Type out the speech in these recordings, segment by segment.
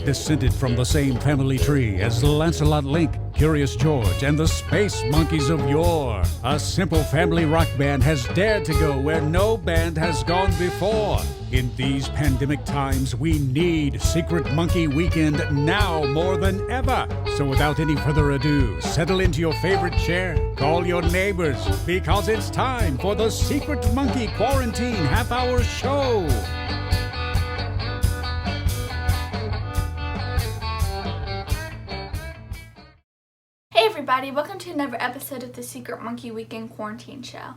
descended from the same family tree as Lancelot Link, Curious George, and the Space Monkeys of yore. A simple family rock band has dared to go where no band has gone before. In these pandemic times, we need Secret Monkey Weekend now more than ever. So without any further ado, settle into your favorite chair, call your neighbors, because it's time for the Secret Monkey Quarantine Half-Hour Show. Hey everybody, welcome to another episode of the Secret Monkey Weekend Quarantine Show.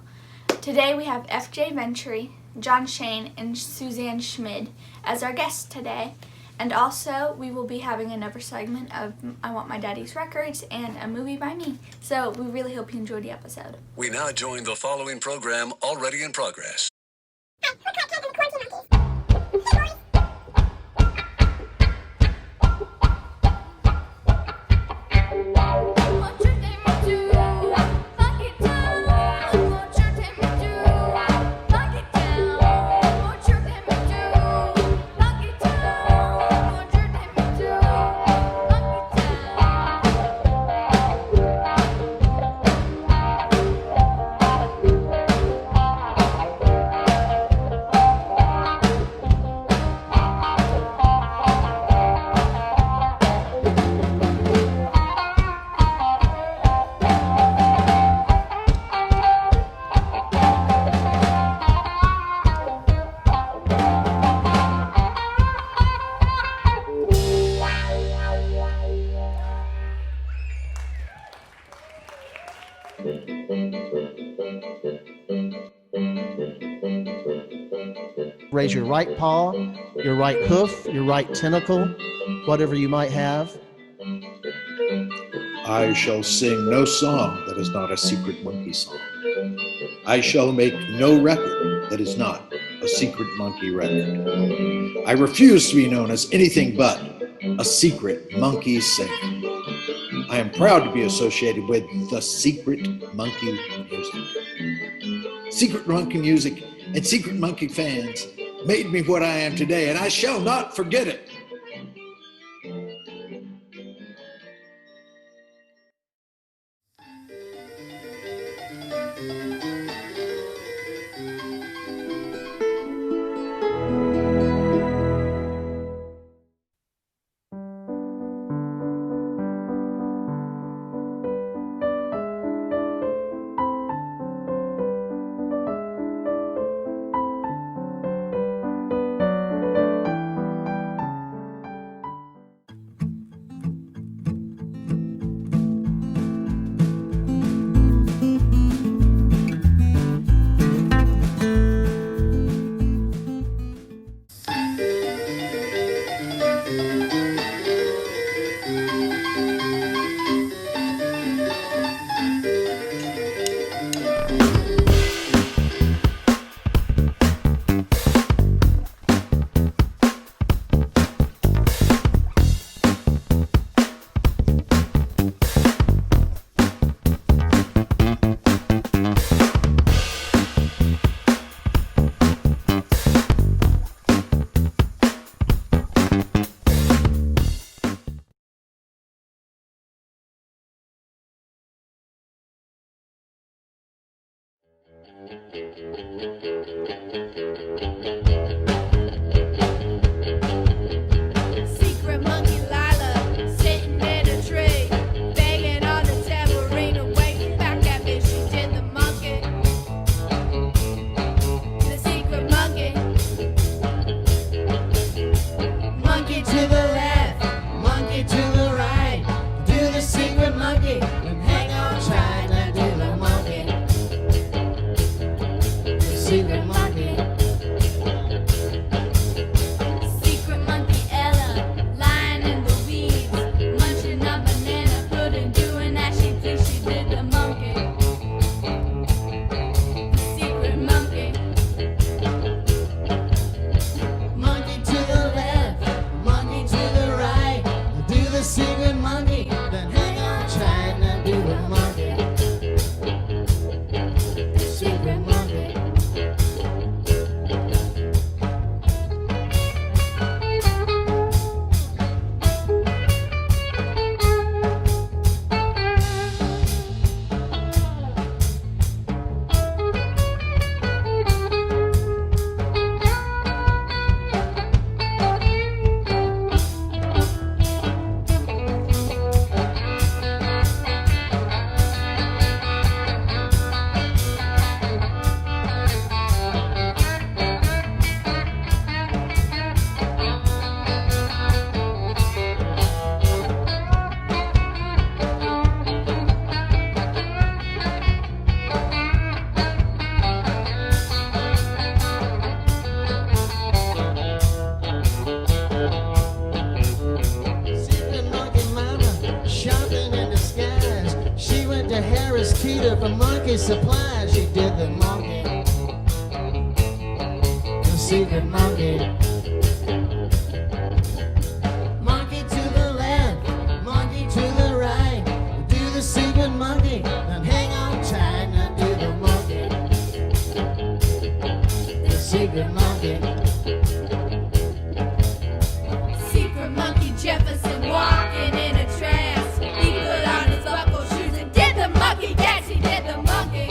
Today we have FJ Ventre, John Shain, and Suzanne Schmid as our guests today. And also, we will be having another segment of I Want My Daddy's Records and a movie by me. So we really hope you enjoyed the episode. We now join the following program already in progress. Raise your right paw, your right hoof, your right tentacle, whatever you might have. I shall sing no song that is not a secret monkey song. I shall make no record that is not a secret monkey record. I refuse to be known as anything but a secret monkey singer. I am proud to be associated with the secret monkey music. Secret monkey music and secret monkey fans made me what I am today, and I shall not forget it. Secret monkey Lila sitting in a tree, banging on the tambourine and waving back at me. She did the monkey, the secret monkey. Monkey to the left, monkey to the right. Do the secret monkey and hang on trying to do the monkey. The secret monkey. Miss Teeter from Monkey Supply, she did the monkey. The secret monkey. Monkey to the left, monkey to the right. Do the secret monkey, then hang on tight. Now do the monkey. The secret monkey. Secret monkey Jefferson walking in a trance. He put on his buckle shoes and did the monkey dance. He did the monkey.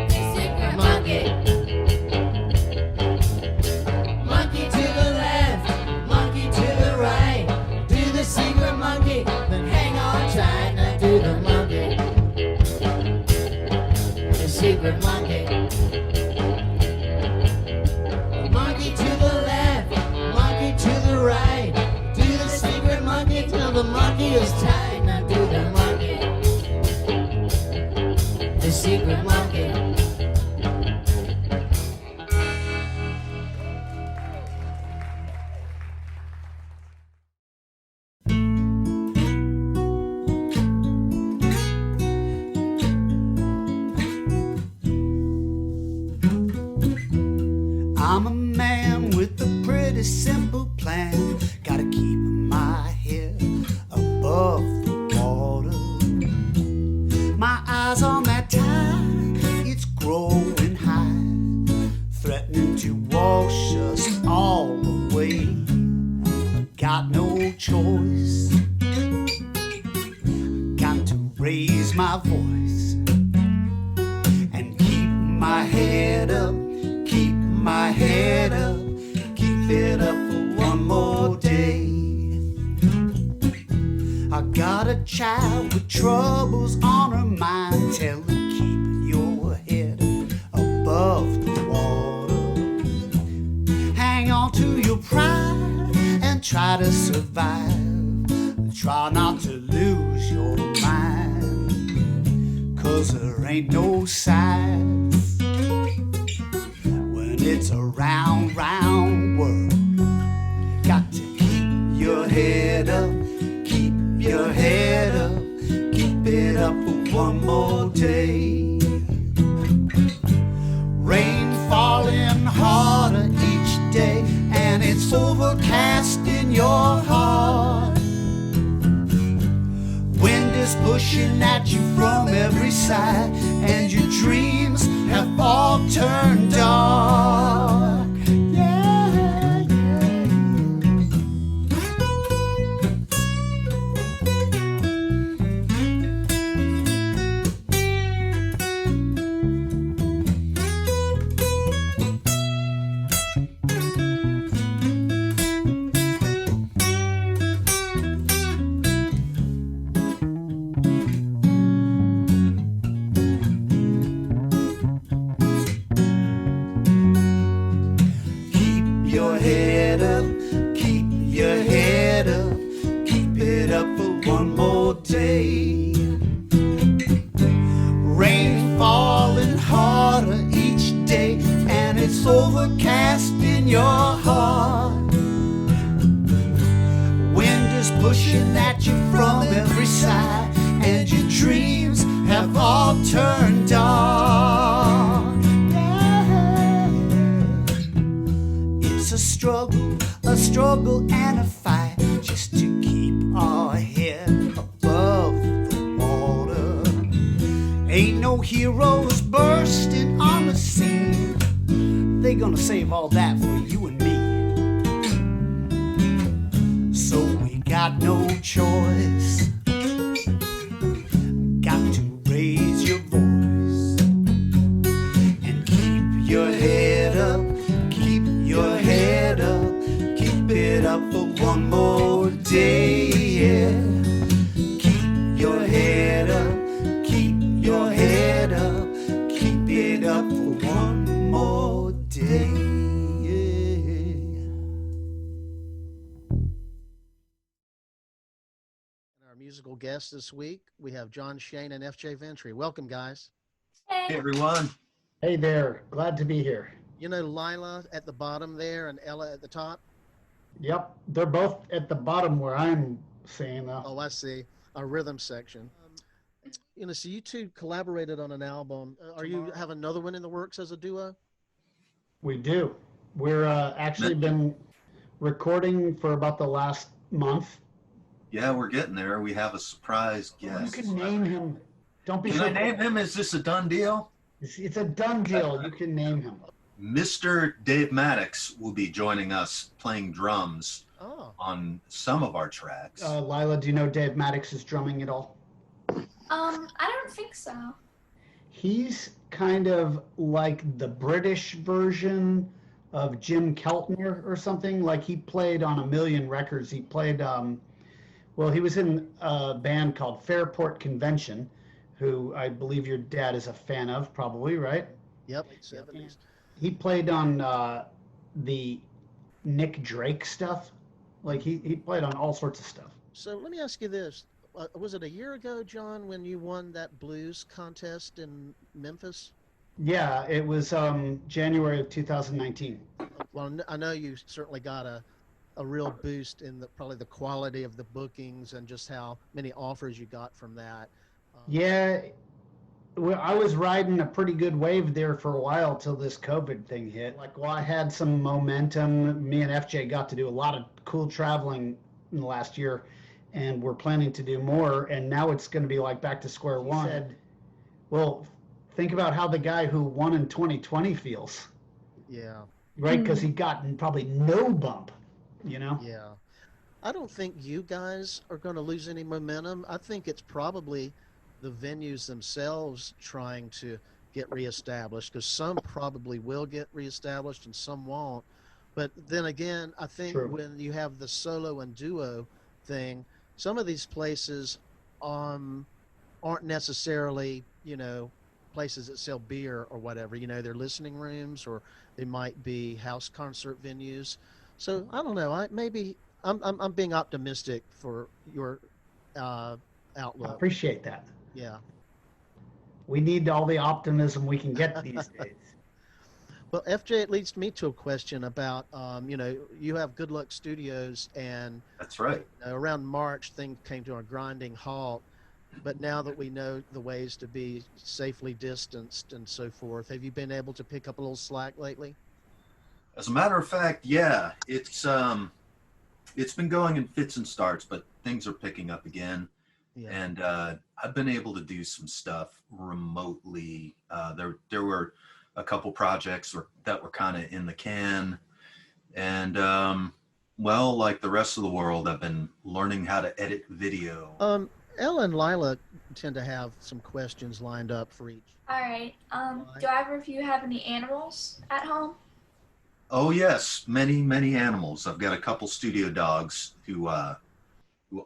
The secret monkey. Monkey to the left, monkey to the right. Do the secret monkey, then hang on tight. Now do the monkey. The secret monkey. Monkey to the left, monkey to the right. Do the secret monkey till the monkey is tight. Now do the monkey. The secret monkey. I'm a man with a pretty simple plan. Gotta keep my head above the water. My eyes on that tide, it's growing high, threatening to wash us all away. Got no choice, got to raise my voice and keep my head up. Keep my head up, keep it up for one more day. I got a child with troubles on her mind. Tell her keep your head above the water. Hang on to your pride and try to survive. Try not to lose your mind, 'cause there ain't no sides. It's a round, round world. Got to keep your head up, keep your head up, keep it up for one more day. Rain falling harder each day, and it's overcast in your heart. Wind is pushing at you from every side, and your dreams have all turned dark. Yeah, yeah. Overcast in your heart. Wind is pushing at you from every side, and your dreams have all turned dark. Yeah. It's a struggle and a fight, just to keep our head above the water. Ain't no heroes bursting on the scene. They gonna save all that for you and me. So we got no choice. Got to raise your voice and keep your head up, keep your head up, keep it up for one more day. Yeah. Keep your head up, keep your head up, keep it up for one more day. Our musical guests this week, we have John Shain and FJ Ventre. Welcome, guys. Hey, everyone. Hey there. Glad to be here. You know Lila at the bottom there and Ella at the top? Yep. They're both at the bottom where I'm seeing. Oh, I see. A rhythm section. So you two collaborated on an album. Are you have another one in the works as a duo? We do. We're actually been recording for about the last month. Yeah, we're getting there. We have a surprise guest. You can name him. Don't be Can so I name him? Is this a done deal? It's a done deal. You can name him. Mr. Dave Maddox will be joining us playing drums on some of our tracks. Lila, do you know Dave Maddox is drumming at all? I don't think so. He's kind of like the British version of Jim Keltner or something. Like he played on a million records. He played, he was in a band called Fairport Convention, who I believe your dad is a fan of, probably, right? Yep, 70s. He played on the Nick Drake stuff. Like he played on all sorts of stuff. So let me ask you this. Was it a year ago, John, when you won that blues contest in Memphis? Yeah, it was January of 2019. Well, I know you certainly got a real boost in probably the quality of the bookings and just how many offers you got from that. Yeah, well, I was riding a pretty good wave there for a while till this COVID thing hit. I had some momentum. Me and FJ got to do a lot of cool traveling in the last year, and we're planning to do more. And now it's going to be like back to square one. Said, well, think about how the guy who won in 2020 feels. Yeah. Right, because he got probably no bump, Yeah. I don't think you guys are going to lose any momentum. I think it's probably the venues themselves trying to get reestablished, because some probably will get reestablished and some won't. But then again, I think when you have the solo and duo thing, some of these places aren't necessarily, places that sell beer or whatever. They're listening rooms, or they might be house concert venues. So I don't know. I'm being optimistic for your outlook. I appreciate that. Yeah. We need all the optimism we can get these days. Well, FJ, it leads me to a question about, you have Good Luck Studios, and that's right. Around March, things came to a grinding halt. But now that we know the ways to be safely distanced and so forth, have you been able to pick up a little slack lately? As a matter of fact, yeah, it's been going in fits and starts, but things are picking up again. Yeah. And I've been able to do some stuff remotely. There were a couple projects that were kind of in the can. And, like the rest of the world, I've been learning how to edit video. Ella and Lila tend to have some questions lined up for each. All right. Do either of you have any animals at home? Oh, yes. Many, many animals. I've got a couple studio dogs who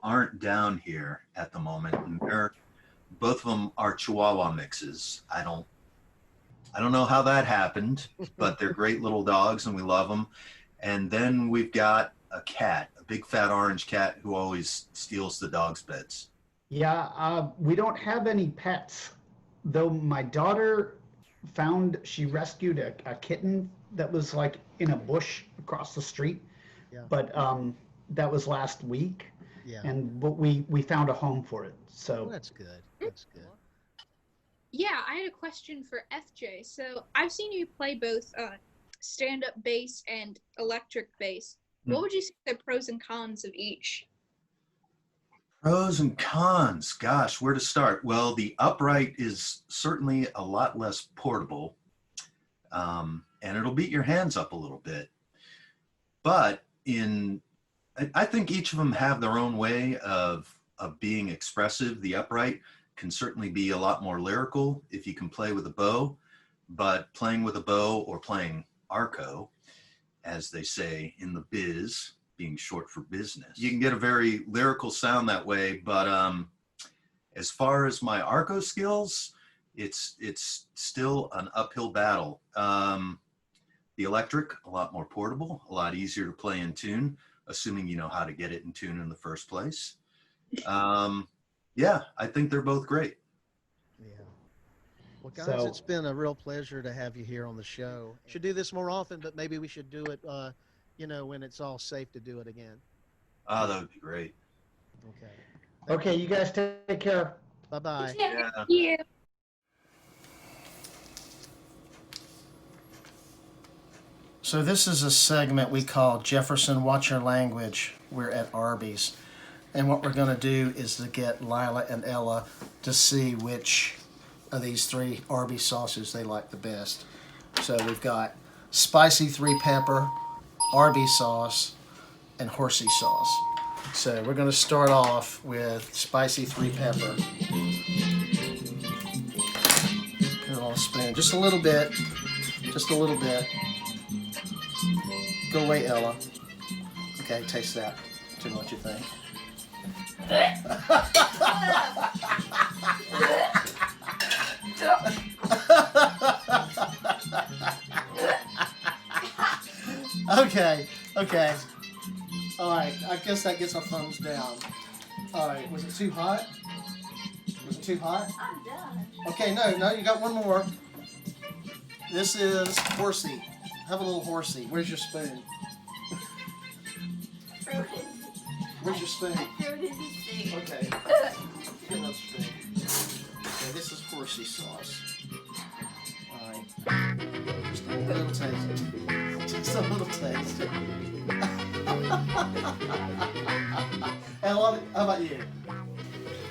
aren't down here at the moment, and both of them are Chihuahua mixes. I don't know how that happened, but they're great little dogs and we love them. And then we've got a cat, a big fat orange cat who always steals the dogs' beds. Yeah, we don't have any pets, though. My daughter she rescued a kitten that was in a bush across the street. Yeah. But that was last week. Yeah. But we found a home for it. So that's good. That's good. Yeah, I had a question for FJ. So I've seen you play both stand-up bass and electric bass. What would you say the pros and cons of each? Pros and cons. Gosh, where to start? Well, the upright is certainly a lot less portable, and it'll beat your hands up a little bit. But I think each of them have their own way of being expressive. The upright can certainly be a lot more lyrical if you can play with a bow, but playing with a bow or playing arco, as they say in the biz, being short for business, you can get a very lyrical sound that way. But as far as my arco skills, it's still an uphill battle. The electric, a lot more portable, a lot easier to play in tune, assuming you know how to get it in tune in the first place. Yeah, I think they're both great. Yeah. Well, guys, it's been a real pleasure to have you here on the show. Should do this more often, but maybe we should do it, when it's all safe to do it again. Oh, that would be great. Okay. Okay, you guys take care. Bye-bye. Yeah. Yeah. So this is a segment we call Jefferson Watch Your Language. We're at Arby's. And what we're going to do is to get Lila and Ella to see which of these 3 Arby's sauces they like the best. So we've got spicy 3-pepper, Arby's sauce, and horsey sauce. So we're going to start off with spicy 3-pepper. Put it on a spoon, just a little bit, just a little bit. Go away, Ella. Okay, taste that. Tell me what you think. Okay. All right, I guess that gets a thumbs down. All right, was it too hot? Was it too hot? I'm done. Okay, no, you got one more. This is horsey. Have a little horsey. Where's your spoon? Where's your spoon? Okay. Get another spoon. Okay, this is horsey sauce. Alright. Just a little taste. Just a little taste. Ella, how about you?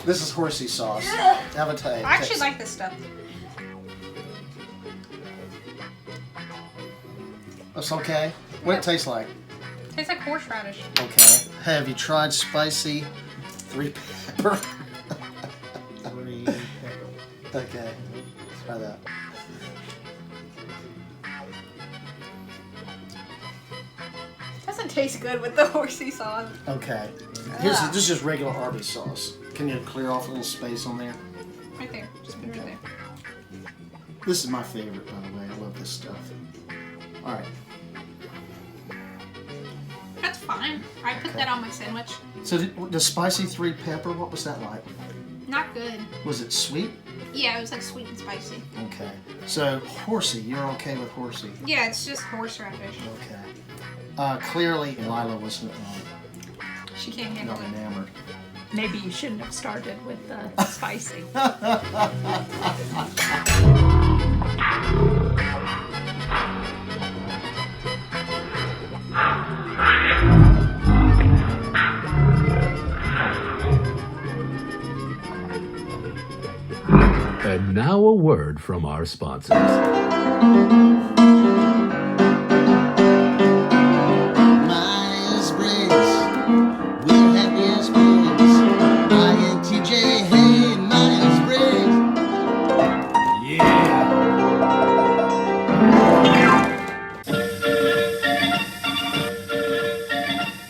This is horsey sauce. Have a taste. I actually like this stuff. That's okay. What it tastes like? Tastes like horseradish. Okay. Have you tried spicy 3-pepper? 3-pepper. Okay. Try that. Doesn't taste good with the horsey sauce. Okay. This is just regular Arby's sauce. Can you clear off a little space on there? Right there. Just put it right there. This is my favorite, by the way. I love this stuff. All right. That's fine. I put that on my sandwich. So the spicy 3-pepper, what was that like? Not good. Was it sweet? Yeah, it was like sweet and spicy. Okay. So horsey, you're okay with horsey? Yeah, it's just horseradish. Okay. Clearly, Lila wasn't She can't handle not it. enamored. Maybe you shouldn't have started with the spicy. And now a word from our sponsors. Myers-Briggs, we'll have Myers-Briggs. INTJ, hey, Myers-Briggs. Yeah.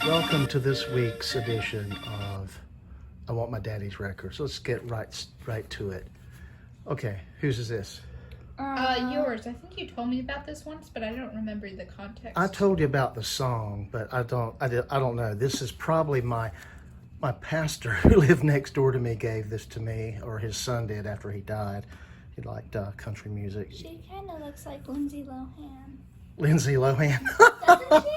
Welcome to this week's edition of I Want My Daddy's Records. Let's get right to it. Okay, whose is this? Yours. I think you told me about this once, but I don't remember the context. I told you about the song, but I don't know. This is probably my pastor who lived next door to me gave this to me, or his son did after he died. He liked country music. She kind of looks like Lindsay Lohan. Lindsay Lohan. Doesn't she?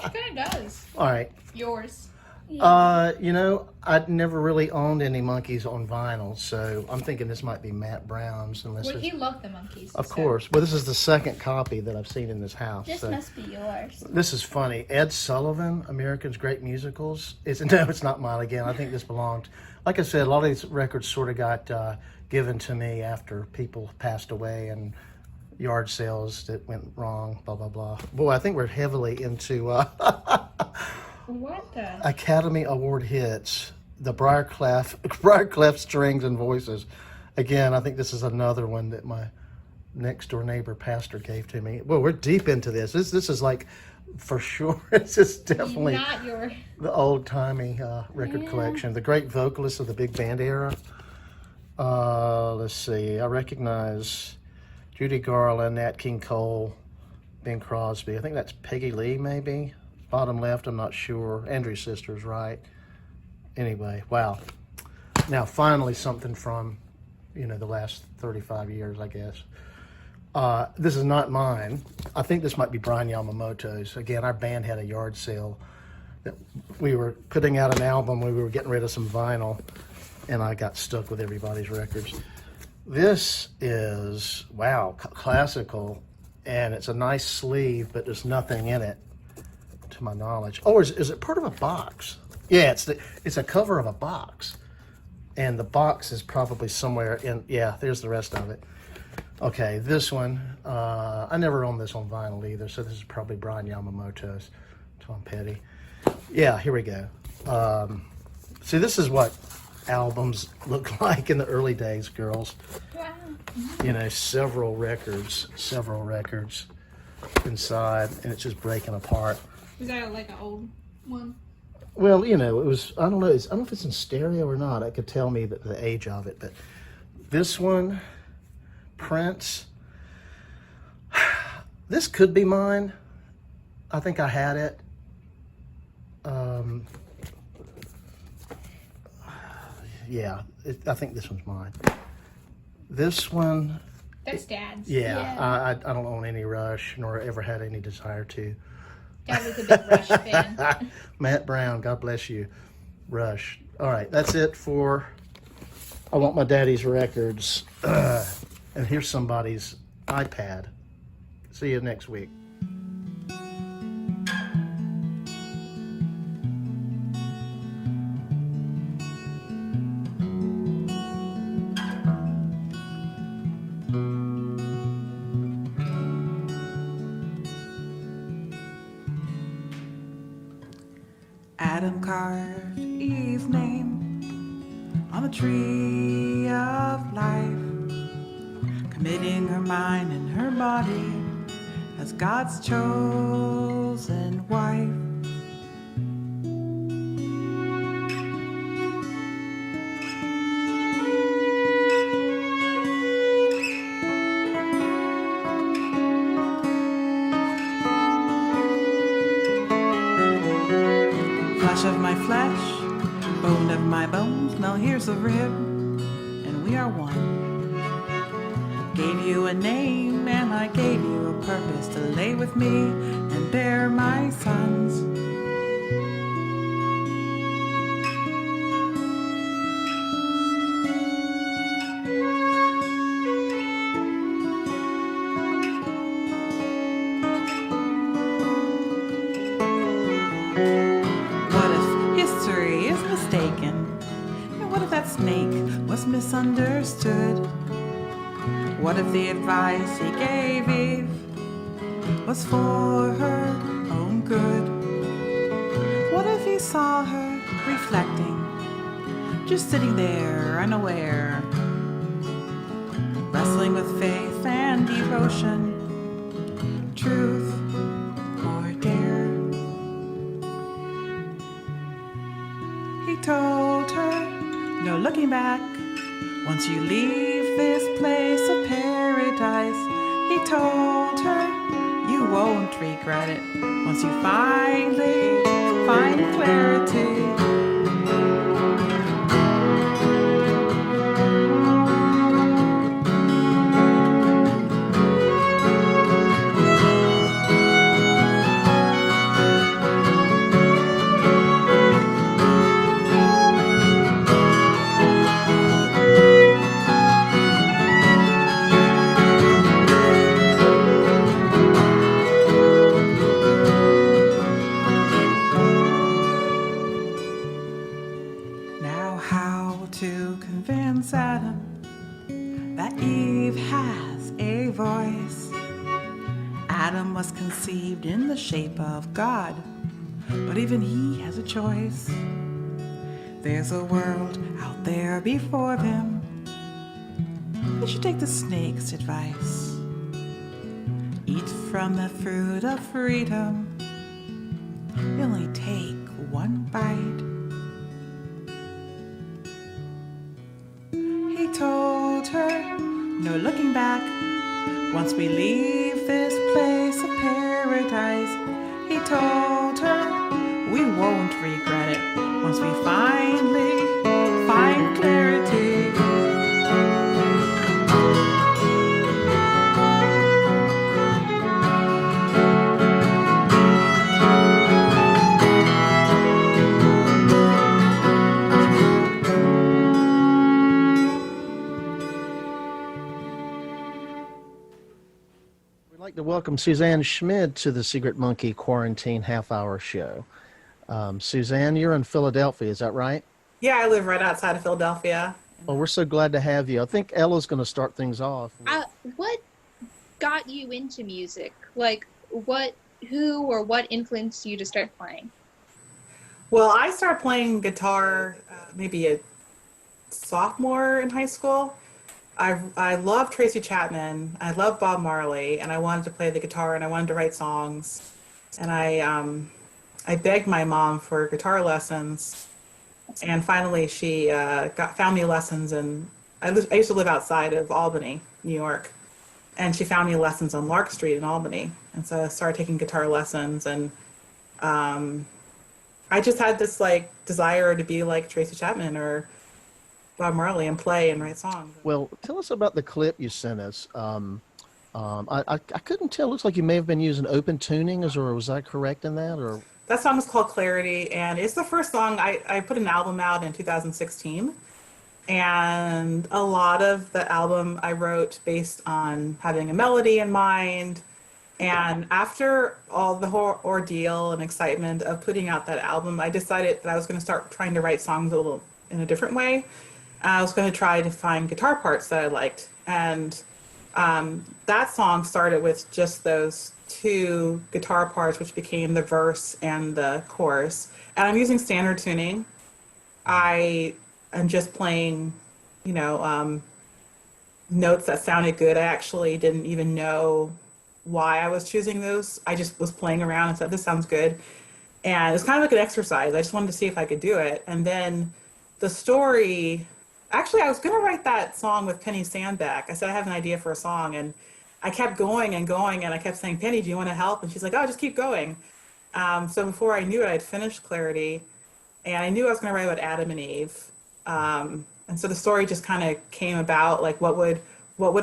She kind of does. All right. Yours. I'd never really owned any monkeys on vinyl, so I'm thinking this might be Matt Brown's. Well, he loved the monkeys. Of course. Well, this is the second copy that I've seen in this house. This must be yours. This is funny. Ed Sullivan, American's Great Musicals. No, it's not mine again. I think this belonged. Like I said, a lot of these records sort of got given to me after people passed away and yard sales that went wrong, blah, blah, blah. Boy, I think we're heavily into What the? Academy Award hits, the Briarclef strings and voices. Again, I think this is another one that my next door neighbor pastor gave to me. Well, we're deep into this. This is like, for sure, this is definitely Not your... the old-timey record collection. The great vocalists of the big band era. Let's see, I recognize Judy Garland, Nat King Cole, Bing Crosby. I think that's Peggy Lee, maybe. Bottom left, I'm not sure. Andrew's sister's right. Anyway, wow. Now, finally, something from, the last 35 years, I guess. This is not mine. I think this might be Brian Yamamoto's. Again, our band had a yard sale. That we were putting out an album. We were getting rid of some vinyl. and I got stuck with everybody's records. This is, wow, classical, and it's a nice sleeve, but there's nothing in it, to my knowledge. Oh, is it part of a box? Yeah, it's a cover of a box, and the box is probably somewhere in, yeah, there's the rest of it. Okay, this one, I never owned this on vinyl either, so this is probably Brian Yamamoto's, Tom Petty. Yeah, here we go. See, this is what albums look like in the early days, girls. Wow. You know, several records inside, and it's just breaking apart. Was that like an old one? Well, you know, it was, I don't know if it's in stereo or not. It could tell me the age of it, but this one, Prince, this could be mine. I think I had it. Yeah, I think this one's mine. This one, That's Dad's. yeah. I don't own any Rush, nor ever had any desire to. Dad was a big Rush fan. Matt Brown, God bless you. Rush. All right, that's it for I Want My Daddy's Records. And here's somebody's iPad. See you next week. Adam carved Eve's name on the tree of life, committing her mind and her body as God's chosen wife. Flesh of my flesh, bone of my bones, now here's a rib, and we are one. Gave you a name, and I gave you a purpose to lay with me and bear my sons. Was misunderstood. What if the advice he gave Eve was for her own good? What if he saw her reflecting, just sitting there unaware, wrestling with faith and devotion, truth or dare? He told her, no looking back, once you leave this place of paradise. He told her, you won't regret it once you finally find clarity. Adam that Eve has a voice. Adam was conceived in the shape of God, but even he has a choice. There's a world out there before them. They should take the snake's advice. Eat from the fruit of freedom. You only take one bite. He told her, no looking back. Once we leave this place of paradise, he told her, we won't regret it once we finally find clarity. like to welcome Suzanne Schmid to the Secret Monkey Quarantine Half-Hour Show. Suzanne, you're in Philadelphia, is that right? Yeah, I live right outside of Philadelphia. Well, we're so glad to have you. I think Ella's going to start things off. What got you into music? Like, who or what influenced you to start playing? Well, I started playing guitar maybe a sophomore in high school. I love Tracy Chapman. I love Bob Marley, and I wanted to play the guitar and I wanted to write songs. And I begged my mom for guitar lessons, and finally she found me lessons. And I used to live outside of Albany, New York, and she found me lessons on Lark Street in Albany. And so I started taking guitar lessons, and I just had this like desire to be like Tracy Chapman or Bob Marley and play and write songs. Well, tell us about the clip you sent us. I couldn't tell. Looks like you may have been using open tuning, or was I correct in that? Or That song is called Clarity, and it's the first song. I put an album out in 2016, and a lot of the album I wrote based on having a melody in mind. And after all the whole ordeal and excitement of putting out that album, I decided that I was going to start trying to write songs a little in a different way. I was going to try to find guitar parts that I liked. And that song started with just those two guitar parts, which became the verse and the chorus. And I'm using standard tuning. I am just playing, notes that sounded good. I actually didn't even know why I was choosing those. I just was playing around and said, this sounds good. And it's kind of like an exercise. I just wanted to see if I could do it. And then the story, actually, I was going to write that song with Penny Sandback. I said, I have an idea for a song. And I kept going and going. And I kept saying, Penny, do you want to help? And she's like, oh, just keep going. So before I knew it, I'd finished Clarity. And I knew I was going to write about Adam and Eve. And so the story just kind of came about, like what would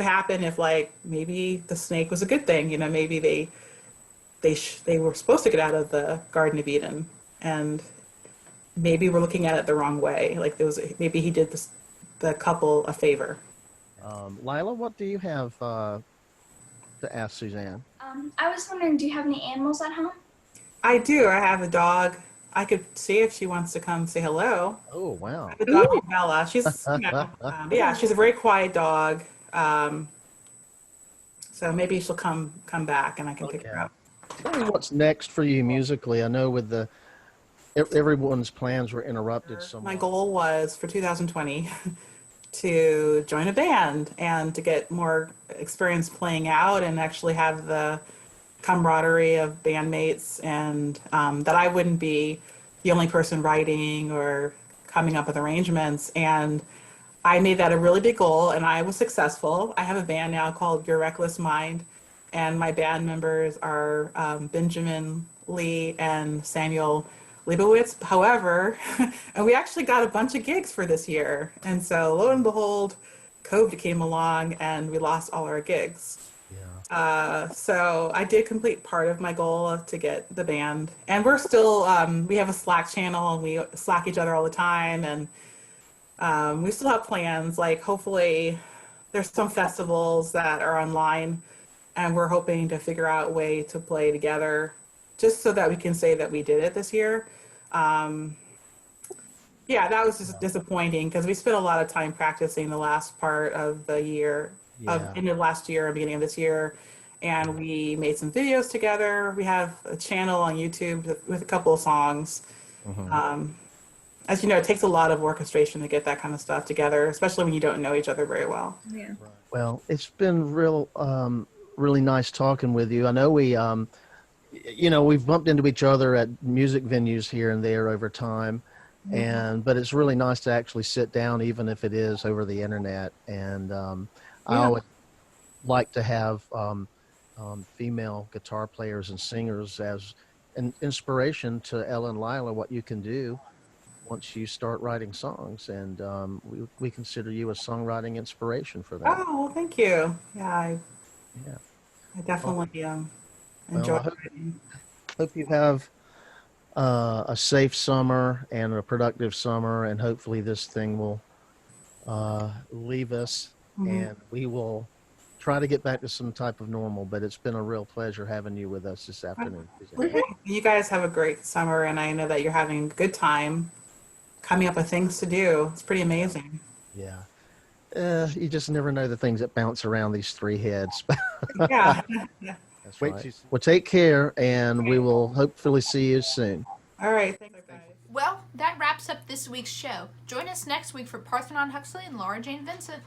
happen if, like, maybe the snake was a good thing, maybe they were supposed to get out of the Garden of Eden, and maybe we're looking at it the wrong way, like maybe he did the couple a favor. Lila, what do you have to ask Suzanne? I was wondering, do you have any animals at home? I do. I have a dog. I could see if she wants to come say hello. Oh, wow. I have a dog named Bella. She's she's a very quiet dog. So maybe she'll come back and I can pick her up. Tell me what's next for you musically. I know with everyone's plans were interrupted somewhat. My goal was for 2020 to join a band and to get more experience playing out and actually have the camaraderie of bandmates, and that I wouldn't be the only person writing or coming up with arrangements. And I made that a really big goal, and I was successful. I have a band now called Your Reckless Mind, and my band members are Benjamin Lee and Samuel Leibowitz. However, and we actually got a bunch of gigs for this year. And so lo and behold, COVID came along and we lost all our gigs. So I did complete part of my goal to get the band, and we're still, we have a Slack channel and we Slack each other all the time, and we still have plans. Like, hopefully there's some festivals that are online, and we're hoping to figure out a way to play together just so that we can say that we did it this year. Yeah, that was just disappointing because we spent a lot of time practicing the last part of the year, end of last year and beginning of this year. And we made some videos together. We have a channel on YouTube with a couple of songs. As you know, it takes a lot of orchestration to get that kind of stuff together, especially when you don't know each other very well. Yeah. Well, it's been really nice talking with you. I know we've bumped into each other at music venues here and there over time. But it's really nice to actually sit down, even if it is over the internet. And I always like to have female guitar players and singers as an inspiration to Ella and Lila, what you can do once you start writing songs. And we consider you a songwriting inspiration for that. Oh, well, thank you. Yeah, I definitely enjoy writing. Hope you have a safe summer and a productive summer, and hopefully this thing will leave us, and we will try to get back to some type of normal. But it's been a real pleasure having you with us this afternoon. Okay. You guys have a great summer, and I know that you're having a good time coming up with things to do. It's pretty amazing. Yeah. You just never know the things that bounce around these three heads. Yeah. That's right. Well, take care, and we will hopefully see you soon. All right. Thanks, guys. Well, that wraps up this week's show. Join us next week for Parthenon Huxley and Laura Jane Vincent.